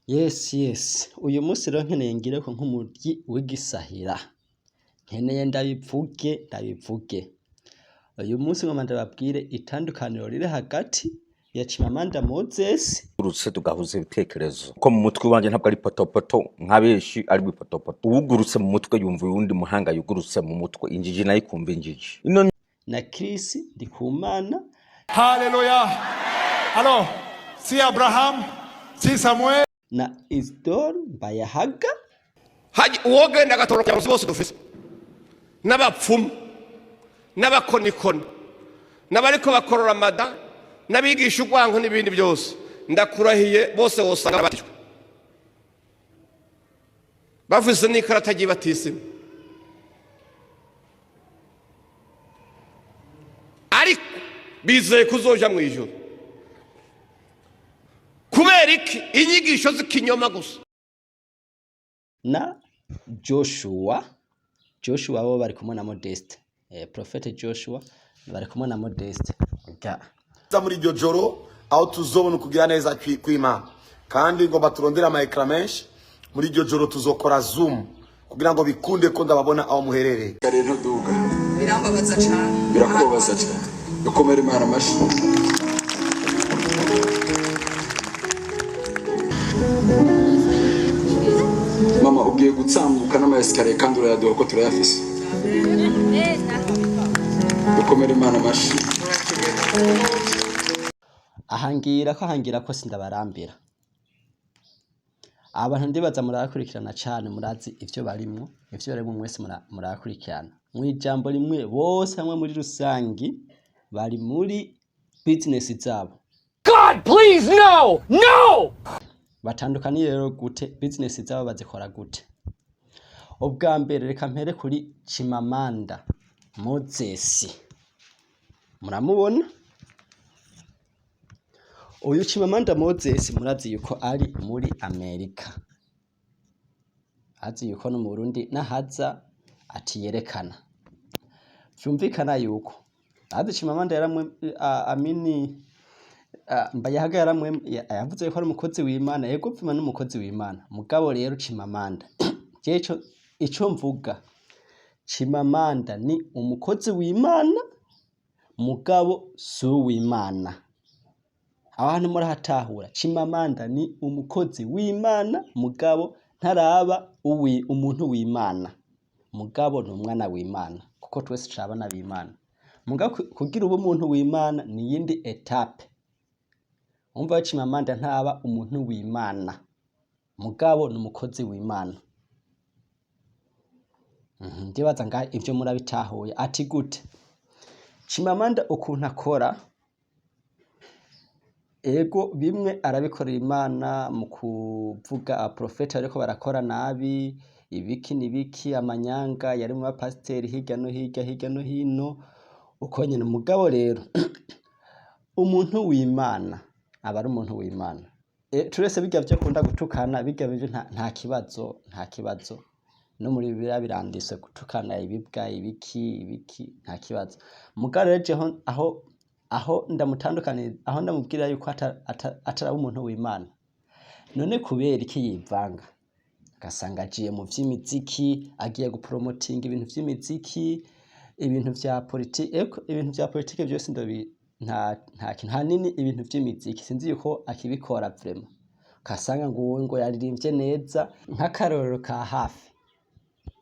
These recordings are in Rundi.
Yes. Uyu munsi rero nkeneye ngireko nk'umuryi w'igisahira. Nkeneye ndabivuge. Uyu munsi ngoma ndababwire itandukaniro riri hagati ya Chimamanda Moses urutse tugahuza ibitekerezo ko mu mutwe wanje ntabwo ari potopoto nkabeshi ari bipotopoto ugurutse mu mutwe yumva uwundi muhanga yugurutse mu mutwe injiji nayo kumva injiji na Chris Ndikumana. Haleluya. Alors, si Abraham, si Samuel na Isidore Mbayahaga. Haji uwogenda gatoroka bose dufise n'abapfumu n'abakonikoni n'abariko bakorora mada n'abigisha urwanko n'ibindi byose ndakurahiye bose wosanga batijwe bafise n'ikarata gibatisimu ariko bizeye kuzoja mu ijuru kubera iki inyigisho z'ikinyoma gusa. Na Joshua bo bari kumwe na Modeste, Prophet Joshua bari kumwe na Modeste. Muri iryo joro aho tuzobona kugira neza kw'Imana kandi ngo baturondera ama ecran menshi muri iryo joro tuzokora zoom kugira ngo bikunde ko ndababona aho muherereye. Rero duga birambabaza cyane birakubabaza cyane ukomera Imana amashi. Mama ugiye gutsambuka n'amayesikariye kandi urayaduha ko turayafise. Ukomera Imana amashi. ahangira ko sindabarambira. Abantu ndibaza murakurikirana cyane murazi ivyo barimwo mwese murakurikirana. Mu ijambo rimwe bose hamwe muri rusangi bari muri business zabo. God, please, no! Batandukaniye rero gute? Business zabo bazikora gute? Ubwa mbere reka mpere kuri Chimamanda Moses. Muramubona? Uyu Chimamanda Moses murazi yuko ari muri Amerika. Azi yuko no mu Burundi nahaza ati yerekana. Vyumvikana yuko azi Chimamanda yaramwe Mbayahaga yaramwe yavuze ko ari umukozi w'Imana, yego pfima n'umukozi w'Imana. Mugabo rero Chimamanda jeco ico mvuga, Chimamanda ni umukozi w'Imana mugabo so w'Imana. Abantu murahatahura, Chimamanda ni umukozi w'Imana mugabo ntaraba umuntu w'Imana, mugabo ni umwana w'Imana kuko twese cabana b'Imana. Mugabo kugira ubu umuntu w'Imana ni yindi etape. Umva Chimamanda ntaba umuntu w'Imana mugabo ni umukozi w'Imana. Ndibaza nga ivyo murabitahuye. Ati gute? Chimamanda ukuntu akora, ego bimwe arabikorera Imana mu kuvuga aprofeta ariko barakora nabi ibiki nibiki amanyanga yari mu bapasteri hirya no hino uko nyene. Mugabo rero umuntu w'Imana aba ari umuntu w'Imana. Turese bijya byo kunda gutukana bijya bije nta kibazo. No muri Bibiliya biranditse gutukana ibibwa ibiki nta kibazo. Mugabo rero aho ndamutandukanye aho ndamubwira yuko atari umuntu w'Imana. None kubera iki yivanga? Gasanga agiye mu vy'imiziki, agiye gupromotinga ibintu vy'imiziki, ibintu vya politike byose nta nini ibintu vy'imiziki. Sinzi yuko akibikora vraiment. Kasanga ngo yaririmbye neza nk'akarorero ka hafi.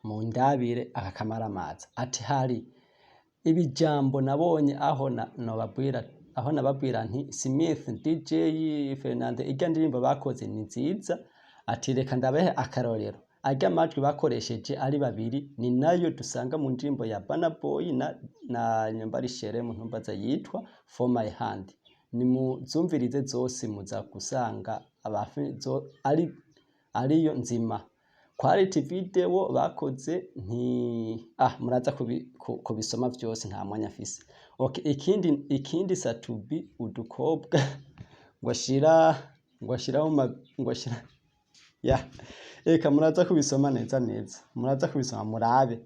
Mu ndabire akakamara amazi. Ati hari ibijambo nabonye aho nababwira nti Smith DJ Fernande irya ndirimbo bakoze ni nziza. Ati reka ndabahe akarorero, arya amajwi bakoresheje ari babiri ni nayo dusanga mu ndirimbo ya Burna Boy na Nyambari Shere mu ntumbaza yitwa For My Hand. Ni muzumvirize zose muza gusanga ariyo nzima. Quality video bakoze muraza kubisoma vyose nta mwanya afise. Okay, ikindi Satubi udukobwa ngwashira eka muraza kubisoma neza. Muraza kubisoma murabe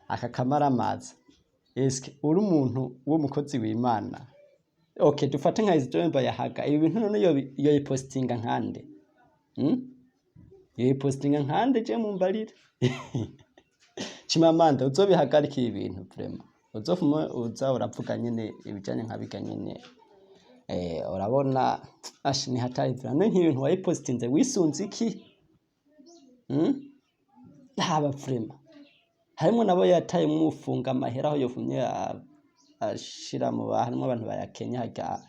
aka kamara amazi. Eske uri umuntu w'umukozi w'Imana? Okay, dufate nka Isidore Mbayahaga. Ibi bintu none yo yipostinga nkande. Postinga nkande je mumbarire. Chimamanda uzobihagarikiye ibintu vraiment. Uzofuma uza uravuga nyene ibijanye nkabiga nyene. Urabona ashi ni hatari vraiment nk'ibintu wayipostinze wisunze iki? Haba vraiment. Harimo nabo yataye mufunga amahera aho yofumye ashira mu harimo abantu bayakenya haga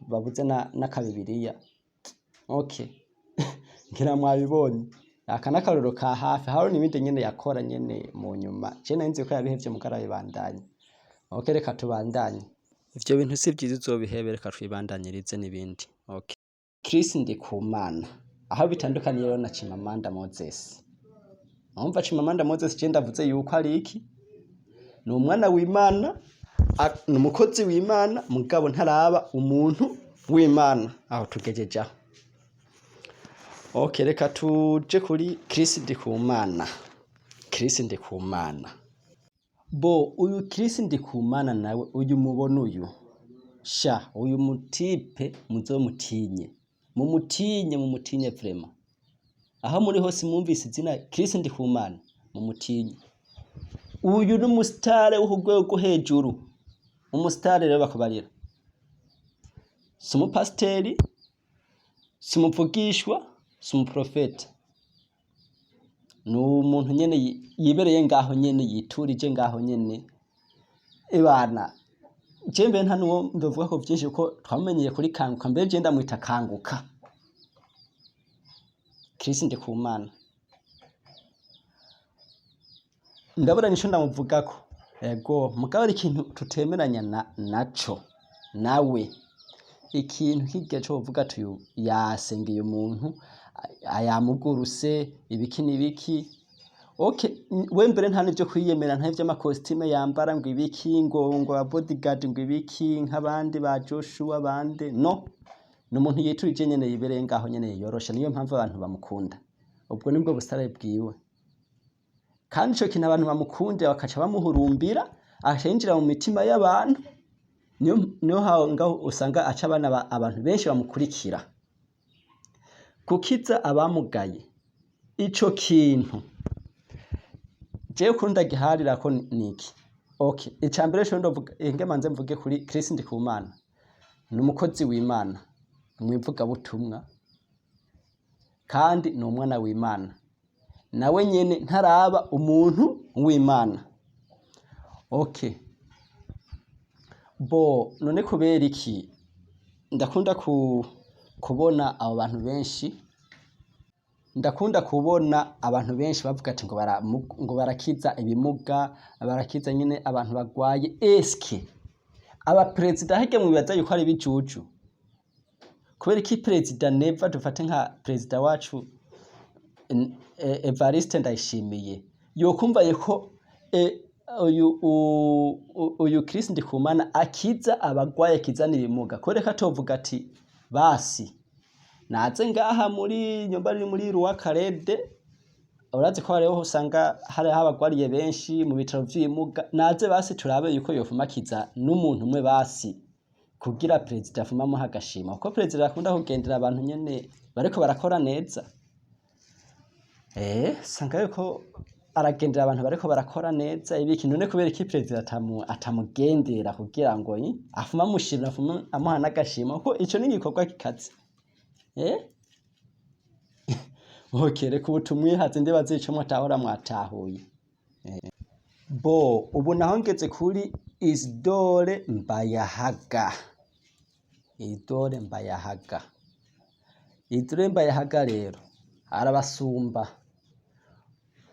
babuze n'akabibiriya. Okay. Ngira mwabibonye. Aka nakaruro ka hafi haro n'ibindi nyene yakora nyene mu nyuma. Je narinzi ko yabihevye mugarabe bandanye. Okay reka tubandanye. Ivyo bintu si vyiza uzobihebe reka twibandanyirize n'ibindi. Okay. Chris Ndikumana. Aho bitandukaniye rero na Chimamanda Moses. Umva Chimamanda Moses je ndavuze yuko ari iki? Ni umwana w'Imana, ni umukozi w'Imana, mugabo ntaraba umuntu w'Imana. Aho tugejeje. Okay, reka tuje kuri Chris Ndikumana. Chris Ndikumana. Uyu Chris Ndikumana nawe uyu mubona uyu. Sha, uyu mutipe muzomutinye. Mumutinye vraiment. Aho muri hose mwumvise izina Chris Ndikumana mumutinye. Uyu n'umusitare w'urwego hejuru. Umusitare rero bakubarira. Si umupasiteri, si umuvugishwa, si umuprofete. Ni umuntu nyene yibereye ngaho nyene yiturije ngaho nyene. Ebana jembe nta nuwo ndovuga ko byinshi ko twamenyeye kuri kanguka mbere je ndamwita kanguka. Chris Ndikumana. Ndabura nisho ndamuvugako. Ego mugabo ari ikintu tutemeranya naco. Nawe ikintu kigiye cyo uvuga tuyu yasengeye umuntu ayamuguruse ibiki nibiki. Okay, we mbere nta nivyo kwiyemera nta ivyo amakostime yambara ngo ibiki ngo bodyguard ngo ibiki nk'abandi ba Joshua bande no. N'umuntu yiturije nyene yibereye ngaho nyene yorosha niyo mpamvu abantu bamukunda. Ubwo nibwo busare bwiwe. Kandi ico kintu abantu bamukunde bakaca bamuhurumbira akenjira mu mitima y'abantu. Niyo ngaho usanga aca abana abantu benshi bamukurikira. Kukiza abamugaye. Ico kintu je kunda giharira ko niki. Okay, icambere cyo ndovuga manze mvuge kuri Chris Ndikumana. N'umukozi w'Imana. Mwivuga butumwa kandi ni umwana w'Imana nawe nyene ntaraba umuntu w'Imana. Okay, none kubera iki ndakunda kubona abo bantu benshi, ndakunda kubona abantu benshi bavuga ati ngo barakiza ibimuga, barakiza nyene abantu bagwaye. Eske aba president hage mwibaza yuko ari bijuju? Kubera iki president neva dufate nka president wacu Evariste Ndayishimiye yokumvaye ko uyu Chris Ndikumana akiza abagwaye akizana ibimuga. Koreka tovuga ati basi naze ngaha muri nyombari muri Ruwakarede urazi ko hariho usanga hari abagwariye benshi mu bitaro vy'ibimuga. Naze basi turabe yuko yofuma akiza n'umuntu umwe basi kugira president afuma mu hagashima kuko president akunda kugendera abantu nyene bariko barakora neza. Sanga yuko aragendera abantu bariko barakora neza ibiki none kubera iki president atamugendera kugira ngo afuma mushira afuma amuha nagashima kuko ico ni igikorwa kikaze. Okay, reka ubutumwihaze ndibaze ico mwatahora mwatahuye. Ubu naho ngeze kuri Isidore Mbayahaga. Isidore Mbayahaga rero arabasumba.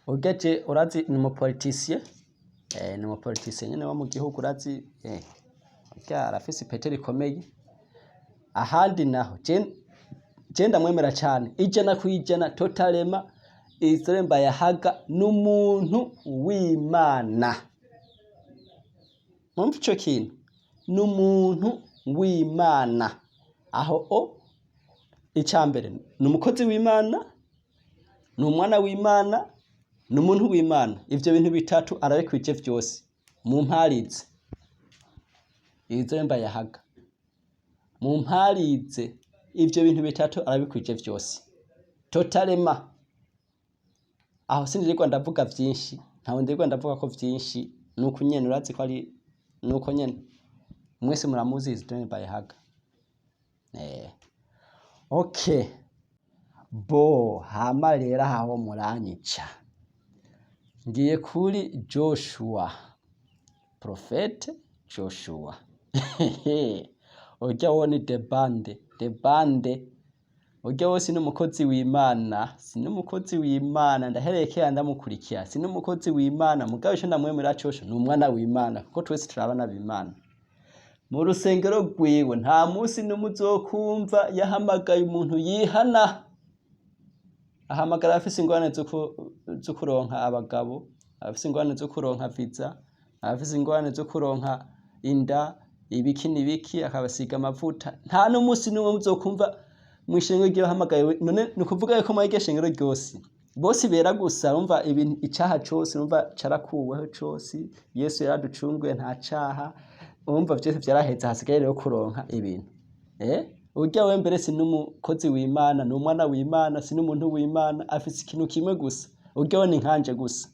Ugeje urazi ni umupolitisien. Ni umupolitisien nyene wo mu gihugu urazi arafise ipete rikomeye. Ahandi naho je ndamwemera cyane ijana kwijana totalema. Isidore Mbayahaga n'umuntu w'Imana. Mwumva ico kintu n'umuntu w'Imana. Aho icambere n'umukozi w'Imana, n'umwana w'Imana, n'umuntu w'Imana. Ivyo bintu bitatu arabikwije vyose. Mu mparize Isidore Mbayahaga mu mparize ivyo bintu bitatu arabikwije vyose. totalema. Aho sindirirwa ndavuga vyinshi, ntawe ndirirwa ndavuga ko vyinshi, nuko nyene urazi ko ari nuko nyene mwese muramuzi Zidane Bayihaga. Okay. Bo hama rero aho muranyica. Ngiye kuri Joshua. Prophet Joshua. Urya wo ni debande. Urya wo sinumukozi w'Imana, sinumukozi w'Imana, ndaherekera ndamukurikira, sinumukozi w'Imana, mugabo ico ndamwemera cose ni umwana w'Imana, kuko twese turabana b'Imana. Mu rusengero rwiwe nta musi numuzokumva yahamagaye umuntu yihana. Ahamagara afise ingorane zo kuronka abagabo, afise ingorane zo kuronka visa, afise ingorane zo kuronka inda, ibiki akabasiga amavuta. Nta n'umusi n'umwe muzokumva mwishengero ryo hamagaye. None nukuvuga yuko mu igeshengero ryose bose bera gusa, umva ibintu icaha cose umva carakuweho cose. Yesu yaraducunguye nta caha. Umva vyose vyaraheze, hasigaye rero kuronka ibintu. Urya we mbere sinumukozi w'Imana, ni umwana w'Imana, sinumuntu w'Imana, afise ikintu kimwe gusa. Urya we ni nkanje gusa.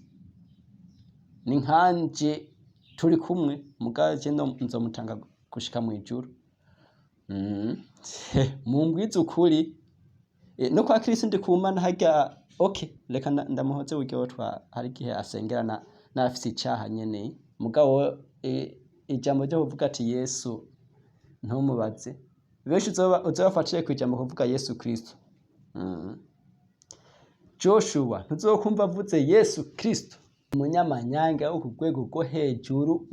Ni nkanje turi kumwe, mugabo je nzomutanga gushika mu ijuru. Mumbwiza ukuri. No kwa Kristo ndi kumana harya. Okay, reka ndamuhoze urya wo hari gihe asengera na afise icaha nyene. Mugabo ijambo ryo kuvuga ati Yesu ntumubaze. Benshi uzobafatire kwijambo kuvuga Yesu Kristo. Joshua ntuzokumva avuze Yesu Kristo. Umunyamanyanga wo kugwego rwo hejuru,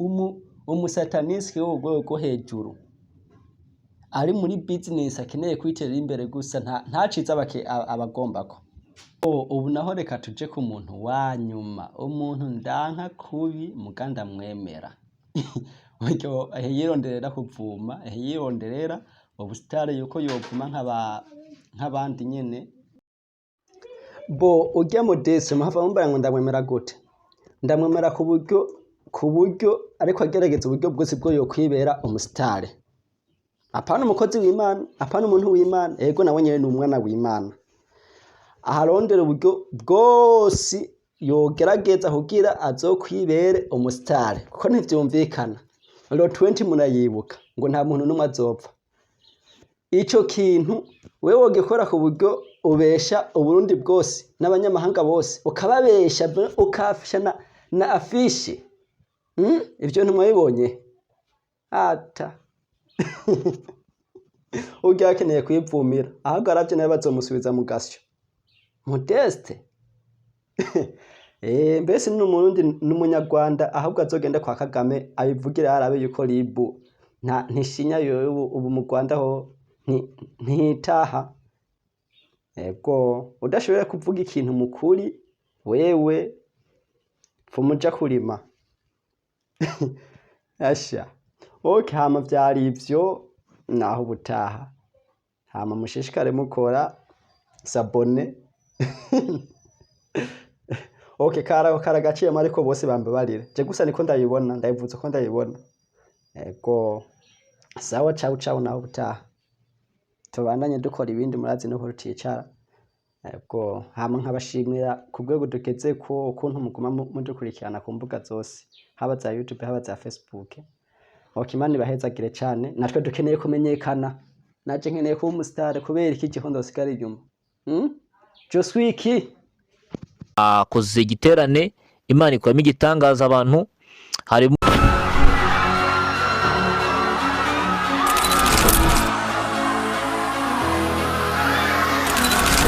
umusataniste wo kugwego rwo hejuru. Ari muri business akeneye kwitera imbere gusa ntaciza abagombako. Ubu naho reka tuje ku muntu wa nyuma, umuntu ndanka kubi muganda mwemera. Uryo yironderera kuvuma, yironderera ubustare yuko yovuma nk'abandi nyene. Bo urya Modeste muhava mumbara ngo ndamwemera gute? Ndamwemera ku buryo ariko agerageza uburyo bwose bwo yokwibera umusitare. Apana umukozi w'Imana, apana umuntu w'Imana, ego nawe nyene ni umwana w'Imana. Aharondera uburyo bwose yogerageza kugira azokwibere umusitare, kuko ntivyumvikana. Lo 20 munayibuka ngo nta muntu numwe azopfa. Ico kintu wewe wogekora ku buryo ubesha Uburundi bwose n'abanyamahanga bose, ukababesha ukafisha na afishe. Ivyo ntumwabibonye? Ata. Urya akeneye kwivumira, ahubwo aravye nawe bazomusubiza mu gasyo. Modeste. Mbese ni umurundi n'umunyarwanda, ahubwo azogende kwa Kagame abivugira yarabe yuko libu ntishinya yoyo ubu mu Rwanda ho ntitaha. Ego udashoboye kuvuga ikintu mukuri wewe fumuja kurima. Asha. Okay, hama vyari ivyo naho butaha. Hama mushishikare mukora sabone. Okay, karagaciye mariko bose bambabarire. Je gusa niko ndayibona, ndayivuze ko ndayibona. Ego sawa, ciao naho butaha. Tubandanye dukora ibindi murazi no kuruticara. Ego hama nkabashimira kubwo dukeze ko ukuntu muguma mudukurikirana ku mbuga zose, haba za YouTube haba za Facebook. Okay, Imana ibahezagire cyane. Natwe dukeneye kumenyekana. Naje nkeneye kuba umusitare kubera iki gihondo sigari inyuma. Joswiki akoze igiterane, Imana ikwamo igitangaza abantu. Harimo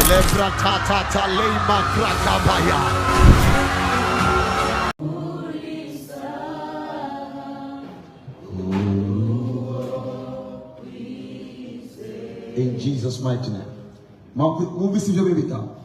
Lebra tata leima krakabaya. In Jesus' mighty name. Move this in your baby town.